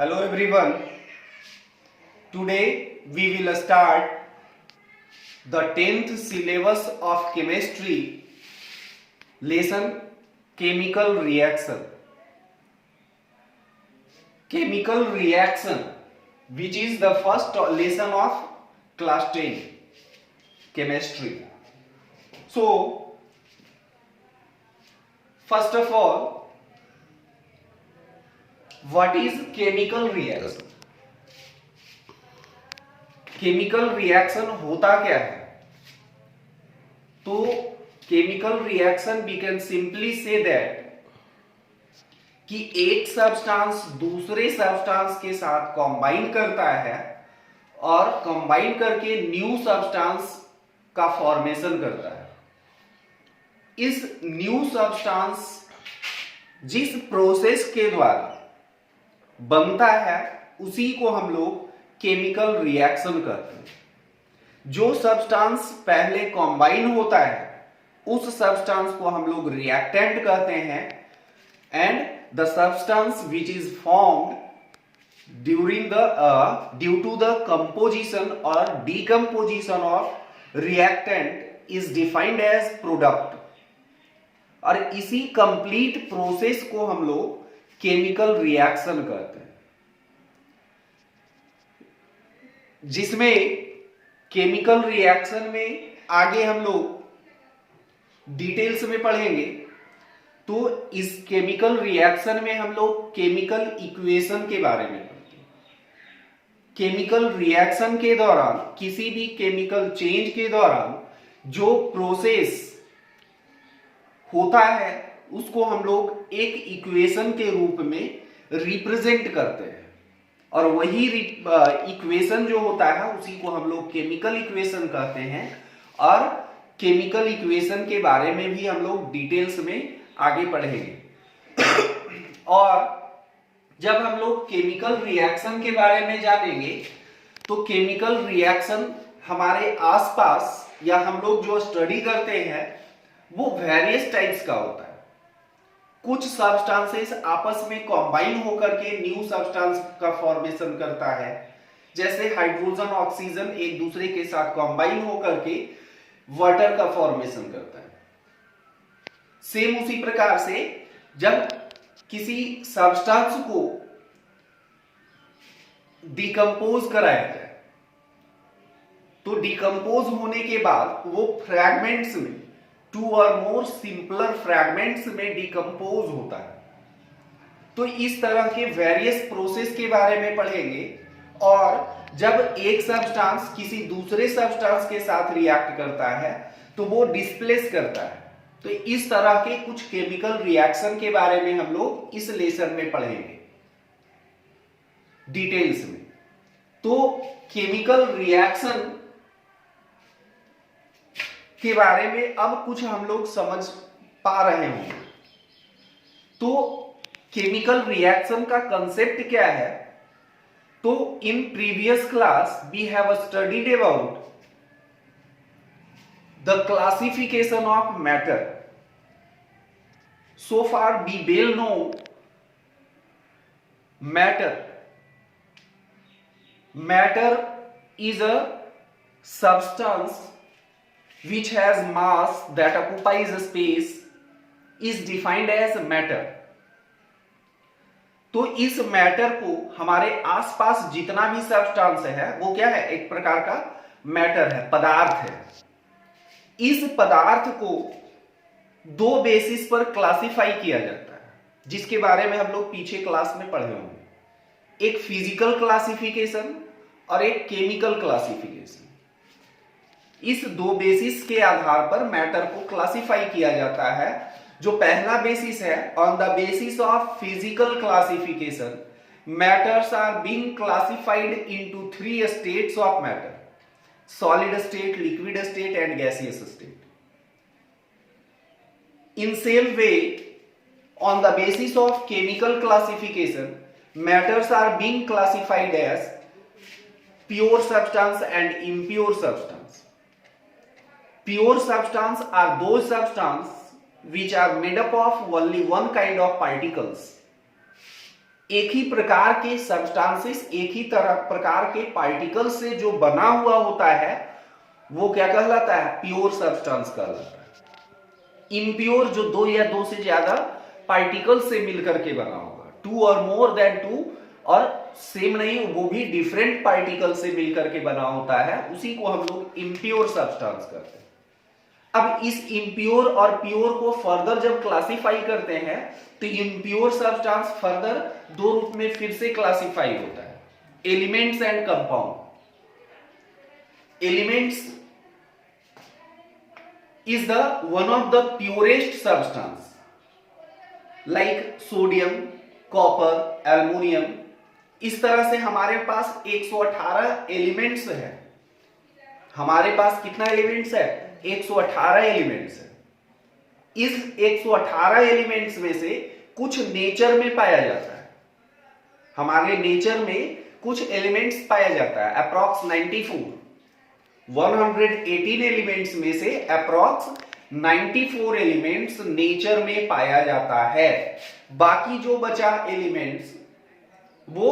Hello everyone. Today we will start the 10th syllabus of chemistry lesson chemical reaction. Chemical reaction, which is the first lesson of class 10 chemistry. So first of all, what is chemical reaction? Chemical reaction होता क्या है? तो chemical reaction we can simply say that कि एक substance दूसरे substance के साथ combine करता है और कंबाइन करके न्यू सब्सटेंस का फॉर्मेशन करता है. इस न्यू सब्सटेंस जिस प्रोसेस के द्वारा बनता है उसी को हम लोग केमिकल रिएक्शन कहते हैं. जो सब्सटेंस पहले कंबाइन होता है उस सब्सटेंस को हम लोग रिएक्टेंट कहते हैं and the substance which is formed due to the composition और decomposition of reactant is defined as product. और इसी कंप्लीट प्रोसेस को हम लोग केमिकल रिएक्शन कहते हैं, जिसमें केमिकल रिएक्शन में आगे हम लोग डिटेल्स में पढ़ेंगे. तो इस केमिकल रिएक्शन में हम लोग केमिकल इक्वेशन के बारे में पढ़ेंगे. केमिकल रिएक्शन के दौरान किसी भी केमिकल चेंज के दौरान जो प्रोसेस होता है उसको हम लोग एक इक्वेशन के रूप में रिप्रेजेंट करते हैं और वही इक्वेशन जो होता है उसी को हम लोग केमिकल इक्वेशन कहते हैं. और केमिकल इक्वेशन के बारे में भी हम लोग डिटेल्स में आगे पढ़ेंगे. और जब हम लोग केमिकल रिएक्शन के बारे में जानेंगे तो केमिकल रिएक्शन हमारे आसपास या हम लोग जो स्टडी करते हैं वो वेरियस टाइप्स का होता है. कुछ सब्सटेंसेस आपस में कंबाइन होकर के न्यू सब्सटेंस का फॉर्मेशन करता है, जैसे हाइड्रोजन ऑक्सीजन एक दूसरे के साथ कंबाइन होकर के वाटर का फॉर्मेशन करता है. सेम उसी प्रकार से जब किसी सब्सटेंस को डिकम्पोज कराया जाए तो डिकम्पोज होने के बाद वो फ्रैगमेंट्स में टू और मोर सिंपलर फ्रैगमेंट्स में डिकम्पोज होता है. तो इस तरह के वेरियस प्रोसेस के बारे में पढ़ेंगे. और जब एक सब्सटेंस किसी दूसरे सब्सटेंस के साथ रिएक्ट करता है तो वो डिस्प्लेस करता है. तो इस तरह के कुछ केमिकल रिएक्शन के बारे में हम लोग इस लेसन में पढ़ेंगे डिटेल्स में. तो केमिकल रिएक्शन के बारे में अब कुछ हम लोग समझ पा रहे होंगे. तो केमिकल रिएक्शन का कंसेप्ट क्या है? तो in previous class we have studied about the classification of matter. So far we well know matter is a substance which has mass that occupies a space is defined as matter. तो इस matter को हमारे आसपास जितना भी substance है वो क्या है? एक प्रकार का मैटर है, पदार्थ है. इस पदार्थ को दो बेसिस पर क्लासिफाई किया जाता है जिसके बारे में हम लोग पीछे क्लास में पढ़े होंगे. एक फिजिकल क्लासिफिकेशन और एक केमिकल क्लासिफिकेशन. इस दो बेसिस के आधार पर मैटर को क्लासिफाई किया जाता है. जो पहला बेसिस है, on the basis of physical classification matters are being classified into 3 states of matter: solid state, liquid state and gaseous state. In same way, on the basis of chemical classification matters are being classified as pure substance and impure substance. Pure substance are those substance which are made up of only one kind of particles. एक ही प्रकार के substances, एक ही तरह प्रकार के particle से जो बना हुआ होता है वो क्या कहलाता है? प्योर सब्सटेंस कहलाता है। इम्प्योर जो दो या दो से ज्यादा पार्टिकल से मिलकर के बना होगा, टू और मोर देन टू, और सेम नहीं, वो भी डिफरेंट पार्टिकल से मिलकर के बना होता है, उसी को हम लोग इम्प्योर सब्सटेंस कहते हैं। अब इस इम्प्योर और प्योर को फर्दर जब क्लासिफाई करते हैं तो इम्प्योर सब्सटेंस फर्दर दो रूप में फिर से क्लासिफाई होता है, elements and compound. Elements is the one of the purest substance like sodium, copper, aluminium। इस तरह से हमारे पास 118 एलिमेंट्स है। हमारे पास कितना एलिमेंट्स है? 118 एलिमेंट्स है। इस 118 एलिमेंट्स में से कुछ नेचर में पाया जाता है। हमारे नेचर में कुछ एलिमेंट्स पाया जाता है, अप्रॉक्स 94। 118 एलिमेंट्स में से अप्रॉक्स 94 एलिमेंट्स नेचर में पाया जाता है। बाकी जो बचा एलिमेंट्स वो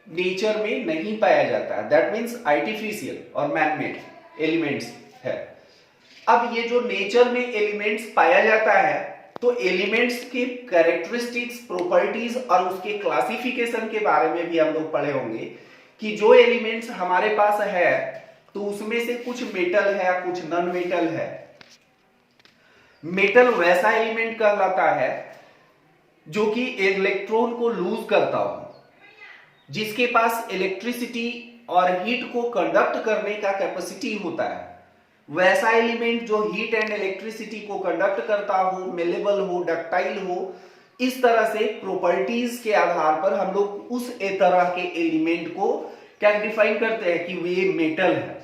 नेचर में नहीं पाया जाता है, दैट मीन्स आर्टिफिशियल और मैनमेड एलिमेंट्स है। अब ये जो नेचर में एलिमेंट्स पाया जाता है तो एलिमेंट्स के कैरेक्टरिस्टिक्स, प्रॉपर्टीज और उसके क्लासिफिकेशन के बारे में भी हम लोग पढ़े होंगे कि जो एलिमेंट्स हमारे पास है तो उसमें से कुछ मेटल है, कुछ नॉन मेटल है। मेटल वैसा एलिमेंट कहलाता है जो कि इलेक्ट्रॉन को लूज करता हो, जिसके पास इलेक्ट्रिसिटी और हीट को कंडक्ट करने का कैपेसिटी होता है। वैसा एलिमेंट जो हीट एंड इलेक्ट्रिसिटी को कंडक्ट करता हो, मेलेबल हो, डक्टाइल हो, इस तरह से प्रॉपर्टीज के आधार पर हम लोग उस तरह के एलिमेंट को क्या डिफाइन करते हैं कि वे मेटल है।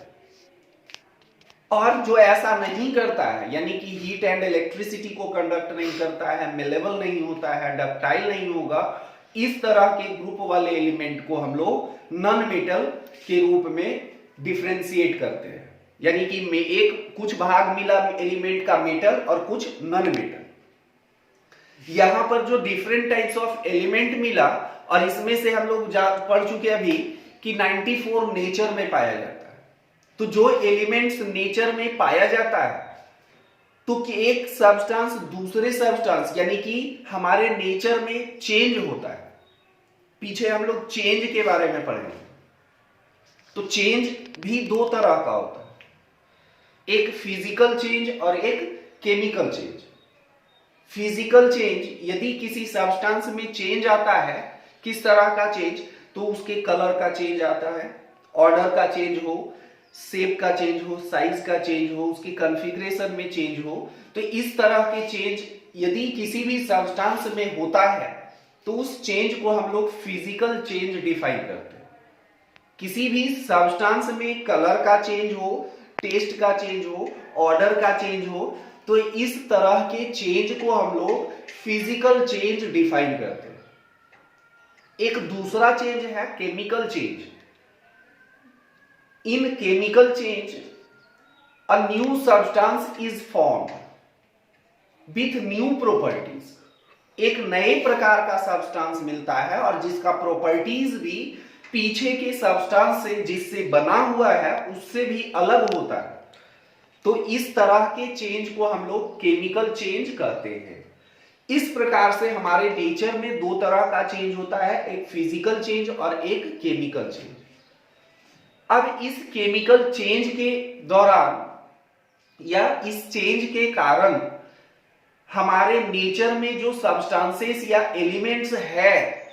और जो ऐसा नहीं करता है, यानी कि हीट एंड इलेक्ट्रिसिटी को कंडक्ट नहीं करता है, मेलेबल नहीं होता है, डक्टाइल नहीं होगा, इस तरह के ग्रुप वाले एलिमेंट को हम लोग नॉन मेटल के रूप में डिफरेंशिएट करते हैं। यानी कि एक कुछ भाग मिला एलिमेंट का मेटल और कुछ नॉन मेटल। यहां पर जो डिफरेंट टाइप्स ऑफ एलिमेंट मिला, और इसमें से हम लोग पढ़ चुके अभी कि 94 नेचर में पाया जाता है। तो जो एलिमेंट्स नेचर में पाया जाता है तो कि एक सब्सटेंस दूसरे सब्सटेंस, यानी कि हमारे नेचर में चेंज होता है। पीछे हम लोग चेंज के बारे में पढ़ेंगे। तो चेंज भी दो तरह का होता है, एक फिजिकल चेंज और एक केमिकल चेंज। फिजिकल चेंज यदि किसी सब्सटेंस में चेंज आता है, किस तरह का चेंज? तो उसके कलर का चेंज आता है, ऑर्डर का चेंज हो, शेप का चेंज हो, साइज का चेंज हो, उसकी कॉन्फ़िगरेशन में चेंज हो। तो इस तरह के चेंज यदि किसी भी सब्सटेंस में होता है तो उस चेंज को हम लोग फिजिकल चेंज डिफाइन करते हैं। किसी भी सब्सटेंस में कलर का चेंज हो, टेस्ट का चेंज हो, ऑर्डर का चेंज हो, तो इस तरह के चेंज को हम लोग फिजिकल चेंज डिफाइन करते हैं। एक दूसरा चेंज है chemical change. In chemical change a new substance is formed with new properties। एक नए प्रकार का सब्सटेंस मिलता है और जिसका प्रॉपर्टीज भी पीछे के सब्सटेंस से जिससे बना हुआ है उससे भी अलग होता है। तो इस तरह के चेंज को हम लोग केमिकल चेंज कहते हैं। इस प्रकार से हमारे नेचर में दो तरह का चेंज होता है, एक फिजिकल चेंज और एक केमिकल चेंज। अब इस केमिकल चेंज के दौरान या इस चेंज के कारण हमारे नेचर में जो सब्सटेंसेस या एलिमेंट्स है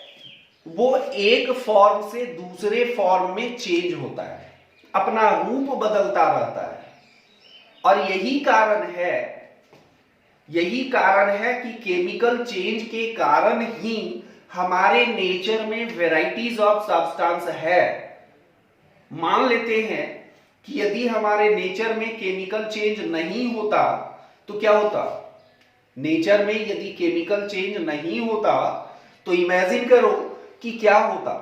वो एक फॉर्म से दूसरे फॉर्म में चेंज होता है, अपना रूप बदलता रहता है। और यही कारण है कि केमिकल चेंज के कारण ही हमारे नेचर में वैरायटीज ऑफ सब्सटेंस है। मान लेते हैं कि यदि हमारे नेचर में केमिकल चेंज नहीं होता तो क्या होता? नेचर में यदि केमिकल चेंज नहीं होता तो इमेजिन करो कि क्या होता।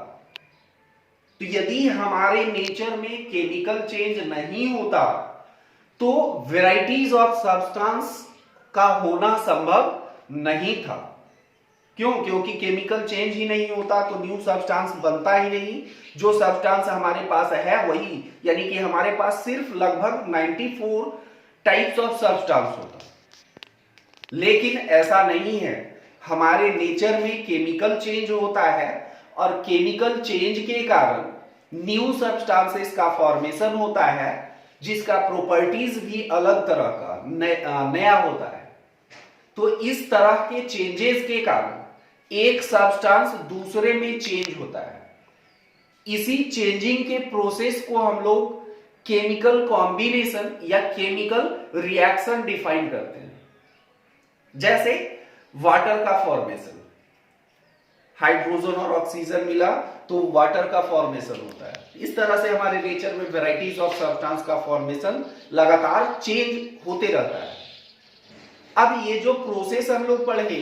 तो यदि हमारे नेचर में केमिकल चेंज नहीं होता तो वैरायटीज ऑफ सब्सटेंस का होना संभव नहीं था। क्यों? क्योंकि केमिकल चेंज ही नहीं होता तो न्यू सब्सटेंस बनता ही नहीं। जो सब्सटेंस हमारे पास है वही, यानी कि हमारे पास सिर्फ लगभग 94 टाइप्स ऑफ सब्सटेंस होता, लेकिन ऐसा नहीं है। हमारे नेचर में केमिकल चेंज होता है और केमिकल चेंज के कारण न्यू सब्सटेंसेस का फॉर्मेशन होता है, जिसका प्रॉपर्टीज भी अलग तरह का नया होता है। तो इस तरह के चेंजेस के कारण एक सब्सटेंस दूसरे में चेंज होता है। इसी चेंजिंग के प्रोसेस को हम लोग केमिकल कॉम्बिनेशन या केमिकल रिएक्शन डिफाइन करते हैं। जैसे वाटर का फॉर्मेशन, हाइड्रोजन और ऑक्सीजन मिला तो वाटर का फॉर्मेशन होता है। इस तरह से हमारे नेचर में वैरायटीज ऑफ सब्सटेंस का फॉर्मेशन लगातार चेंज होते रहता है। अब ये जो प्रोसेस हम लोग पढ़े,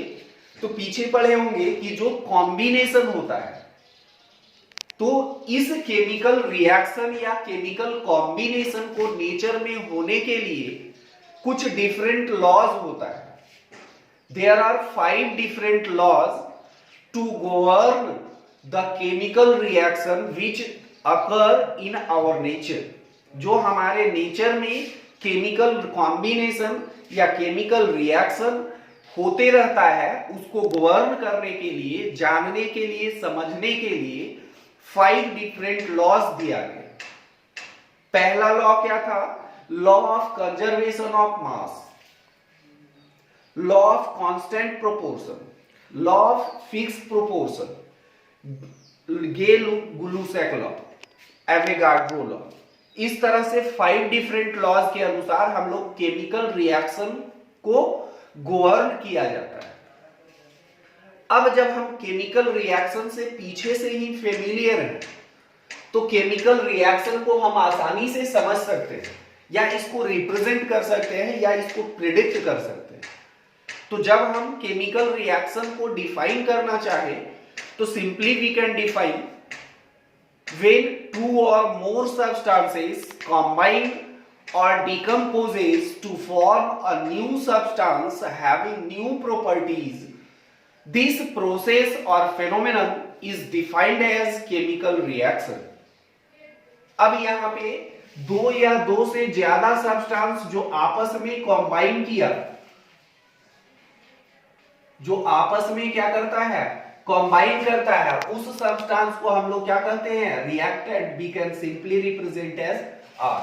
तो पीछे पढ़े होंगे कि जो कॉम्बिनेशन होता है, तो इस केमिकल रिएक्शन या केमिकल कॉम्बिनेशन को नेचर में होने के लिए कुछ डिफरेंट लॉज होता है। There are 5 different laws to govern the chemical reaction which occur in our nature. जो हमारे नेचर में केमिकल कॉम्बिनेशन या केमिकल रिएक्शन होते रहता है, उसको गवर्न करने के लिए, जानने के लिए, समझने के लिए 5 डिफरेंट लॉज दिया गया। पहला लॉ क्या था? Law of conservation of mass, law of constant proportion, law of fix proportion, Gay Lussac law, Avogadro law. इस तरह से 5 डिफरेंट लॉज के अनुसार हम लोग केमिकल रिएक्शन को गवर्न किया जाता है। अब जब हम केमिकल रिएक्शन से पीछे से ही फेमिलियर हैं, तो केमिकल रिएक्शन को हम आसानी से समझ सकते हैं, या इसको रिप्रेजेंट कर सकते हैं, या इसको प्रिडिक्ट कर सकते हैं। तो जब हम केमिकल रिएक्शन को डिफाइन करना चाहे, तो simply we can define when 2 or more substances combine or decomposes to form a new substance having new properties, this process or phenomenon is defined as chemical reaction. अब यहां पे दो या दो से ज्यादा सब्सटेंस जो आपस में कॉम्बाइन किया, जो आपस में क्या करता है? कॉम्बाइन करता है, उस सब्सटेंस को हम लोग क्या कहते हैं? Reactant. We can simply represent as R.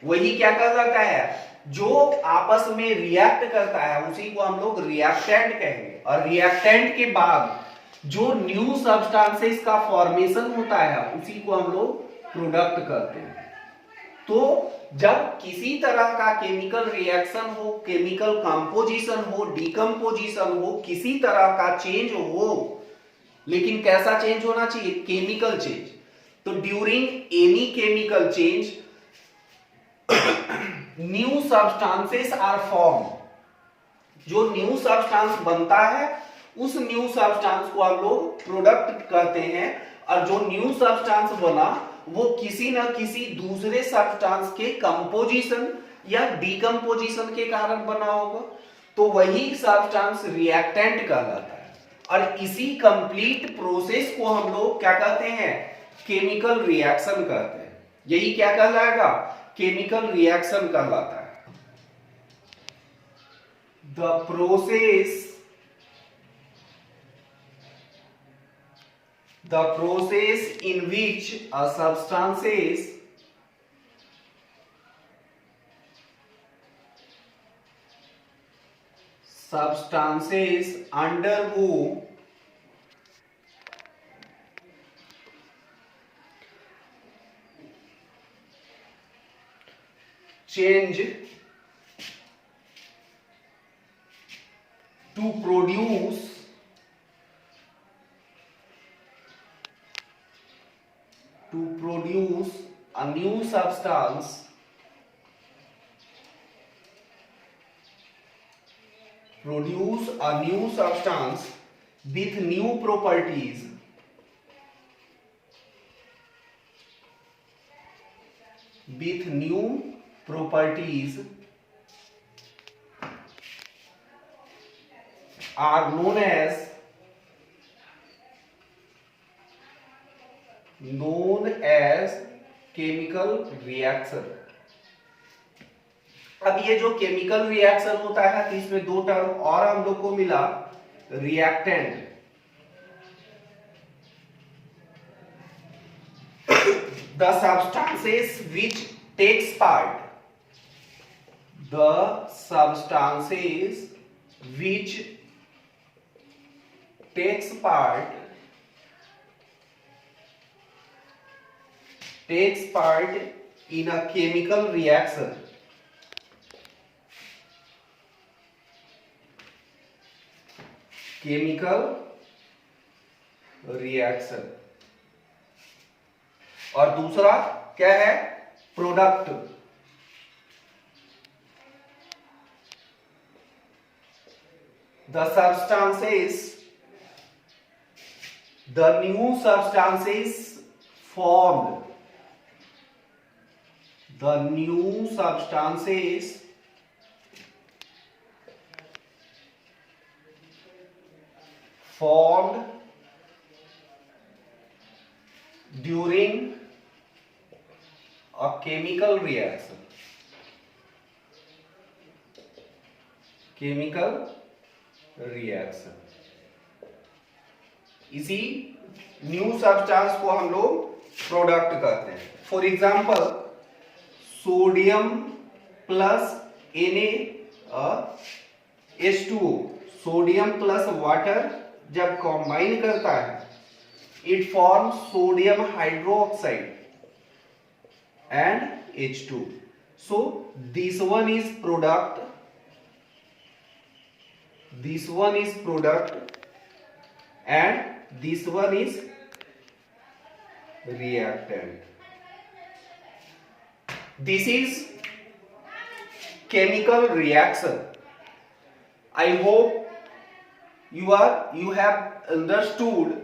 वही क्या कहलाता है? जो आपस में रिएक्ट करता है उसी को हम लोग रिएक्टेंट कहेंगे। और रिएक्टेंट के बाद जो न्यू सब्सटेंसेस का फॉर्मेशन होता है उसी को हम लोग प्रोडक्ट कहते हैं। तो जब किसी तरह का केमिकल रिएक्शन हो, केमिकल कंपोजिशन हो, डिकम्पोजिशन हो, किसी तरह का चेंज हो, लेकिन कैसा चेंज होना चाहिए? Chemical change. तो during any chemical change new substances are form. जो न्यू सब्सटेंस बनता है उस न्यू सब्सटेंस को हम लोग प्रोडक्ट कहते हैं। और जो न्यू सब्सटेंस बना वो किसी न किसी दूसरे सब्सटेंस के कंपोजिशन या डिकम्पोजिशन के कारण बना होगा, तो वही सब्सटेंस रिएक्टेंट कहलाता है। और इसी कंप्लीट प्रोसेस को हम लोग क्या कहते हैं? केमिकल रिएक्शन कहते हैं। यही क्या कहलाएगा? केमिकल रिएक्शन कहलाता है। The process in which a substances undergo change to produce a new substance with new properties are known as known as chemical reaction. अब ये जो केमिकल रिएक्शन होता है तो इसमें दो टर्म और हम लोग को मिला, reactant. The substances which takes part, the substances which takes part in a chemical reaction, और दूसरा क्या है, product. The new substances formed, during a chemical reaction. इसी न्यू सब्सटेंस को हम लोग प्रोडक्ट कहते हैं. For example sodium plus Na2O, sodium plus water जब कंबाइन करता है, it forms sodium hydroxide and H2. So this one is product, and this one is reactant. This is chemical reaction. I hope you have understood.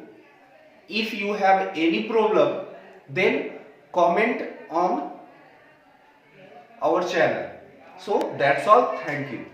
If you have any problem, then comment on our channel. So that's all. Thank you.